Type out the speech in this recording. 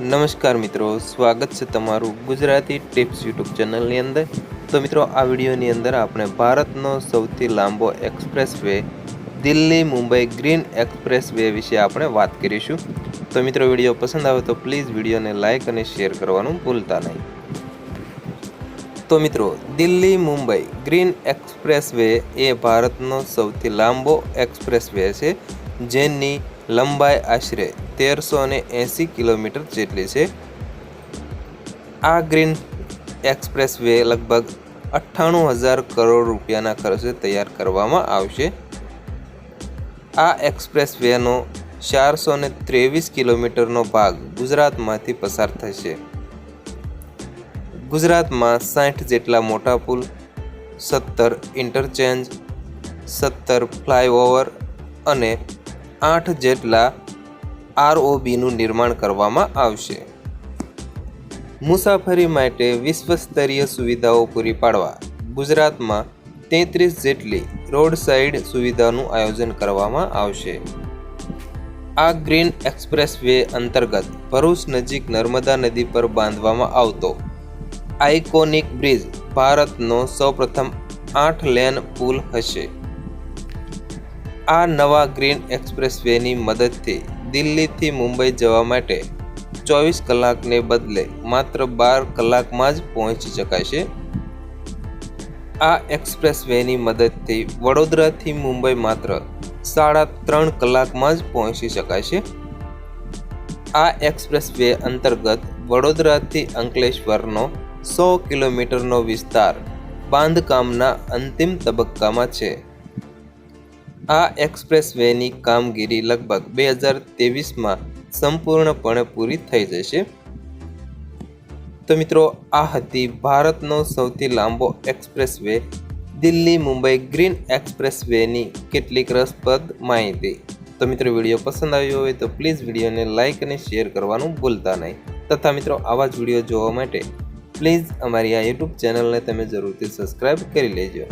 નમસ્કાર મિત્રો, સ્વાગત છે તમારું ગુજરાતી ટિપ્સ યુટ્યુબ ચેનલની અંદર। તો મિત્રો, આ વિડીયોની અંદર આપણે ભારતનો સૌથી લાંબો expressway Delhi Mumbai green express way વિશે આપણે વાત કરીશું। તો મિત્રો, વિડીયો પસંદ આવે તો પ્લીઝ વિડીયોને લાઇક અને શેર કરવાનું ભૂલતા નહીં। તો મિત્રો, Delhi Mumbai green expressway એ ભારતનો સૌથી લાંબો એક્સપ્રેસ વે છે, જેની લંબાઈ આશરે 1380 કિલોમીટર જેટલી છે। આ ગ્રીન એક્સપ્રેસ વે લગભગ 98,000 કરોડ રૂપિયાના ખર્ચે તૈયાર કરવામાં આવશે। આ એક્સપ્રેસ વેનો 423 કિલોમીટરનો ભાગ ગુજરાતમાંથી પસાર થશે। ગુજરાતમાં 60 જેટલા મોટા પુલ, 17 ઇન્ટરચેન્જ, 17 ફ્લાયઓવર અને 8 જેટલા ROBનું નિર્માણ કરવામાં આવશે। મુસાફરી માટે વિશ્વસ્તરીય સુવિધાઓ પૂરી પાડવા ગુજરાતમાં 33 જેટલી રોડ સાઇડ સુવિધાનું આયોજન કરવામાં આવશે। આ ગ્રીન એક્સપ્રેસ વે અંતર્ગત ભરૂચ નજીક નર્મદા નદી પર બાંધવામાં આવતો આઇકોનિક બ્રિજ ભારતનો સૌપ્રથમ 8 લેન પુલ હશે। આ નવા ગ્રીન એક્સપ્રેસ વેની મદદથી દિલ્હીથી મુંબઈ જવા માટે 24 કલાકને બદલે માત્ર 12 કલાકમાં જ પહોંચી શકાશે। આ એક્સપ્રેસ વેની મદદથી વડોદરાથી મુંબઈ માત્ર 3.5 કલાકમાં જ પહોંચી શકાશે। આ એક્સપ્રેસ વે અંતર્ગત વડોદરાથી અંકલેશ્વરનો 100 કિલોમીટરનો વિસ્તાર બાંધકામના અંતિમ તબક્કામાં છે। આ એક્સપ્રેસ વેની કામગીરી લગભગ 2023માં સંપૂર્ણપણે પૂરી થઈ જશે। તો મિત્રો, આ હતી ભારતનો સૌથી લાંબો expressway Delhi Mumbai green express વેની કેટલીક રસપ્રદ માહિતી। તો મિત્રો, વિડીયો પસંદ આવ્યો હોય તો પ્લીઝ વિડીયોને લાઇક અને શેર કરવાનું ભૂલતા નહીં, તથા મિત્રો, આવા જ વિડીયો જોવા માટે પ્લીઝ અમારી આ યુટ્યુબ ચેનલને તમે જરૂરથી સબસ્ક્રાઈબ કરી લેજો।